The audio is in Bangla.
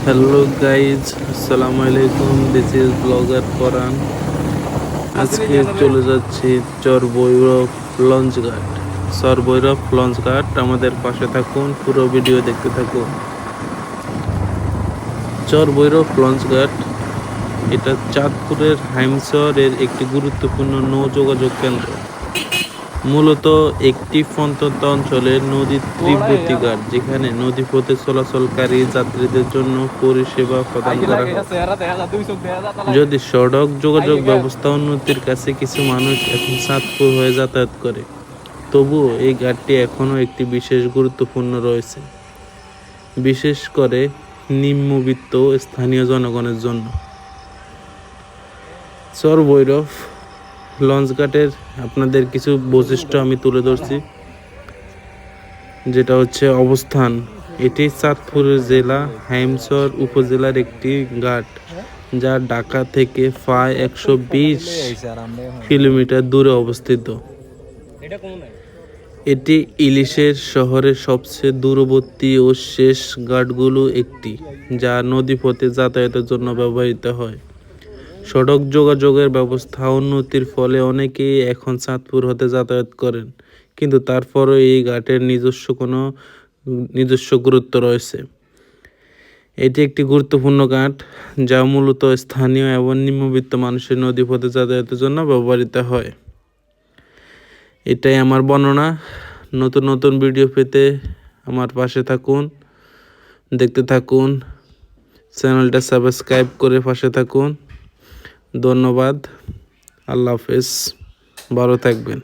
হ্যালো গাইজ, আসসালামু আলাইকুম। This is blogger Farhan. আজকে চলে যাচ্ছি চর ভৈরব লঞ্চ ঘাট। আমাদের পাশে থাকুন, পুরো ভিডিও দেখতে থাকুন। চর ভৈরব লঞ্চ ঘাট এটা চাঁদপুরের হাইমচর এর একটি গুরুত্বপূর্ণ নৌ যোগাযোগ কেন্দ্র। মূলত একটি প্রত্যন্ত অঞ্চলের নদীর তীরবর্তী ঘাট, যেখানে নদীপথে চলাচলকারী যাত্রীদের জন্য পরিষেবা প্রদান করা হয়। যদি সড়ক যোগাযোগ ব্যবস্থা উন্নতির কাছে কিছু মানুষ এখন চাঁদপুর হয়ে যাতায়াত করে, তবুও এই ঘাটটি এখনও একটি বিশেষ গুরুত্বপূর্ণ রয়েছে, বিশেষ করে নিম্নবিত্ত স্থানীয় জনগণের জন্য। চর ভৈরব লঞ্চ ঘাটের আপনাদের কিছু বৈশিষ্ট্য আমি তুলে ধরছি, যেটা হচ্ছে অবস্থান। এটি চাঁদপুর জেলা হাইমচর উপজেলার একটি ঘাট, যা ঢাকা থেকে প্রায় 120 কিলোমিটার দূরে অবস্থিত। এটি ইলিশের শহরের সবচেয়ে দূরবর্তী ও শেষ ঘাটগুলো একটি, যা নদীপথে যাতায়াতের জন্য ব্যবহৃত হয়। সড়ক যোগাযোগের ব্যবস্থা উন্নতির ফলে অনেকেই এখন চাঁদপুর হতে যাতায়াত করেন, কিন্তু তারপরও এই ঘাটের নিজস্ব গুরুত্ব রয়েছে। এটি একটি গুরুত্বপূর্ণ ঘাট, যা মূলত স্থানীয় এবং নিম্নবিত্ত মানুষের নদীপথে যাতায়াতের জন্য ব্যবহৃত হয়। এটাই আমার বর্ণনা। নতুন নতুন ভিডিও পেতে আমার পাশে থাকুন, দেখতে থাকুন, চ্যানেলটা সাবস্ক্রাইব করে পাশে থাকুন। ধন্যবাদ। আল্লাহ হাফেজ, ভালো থাকবেন।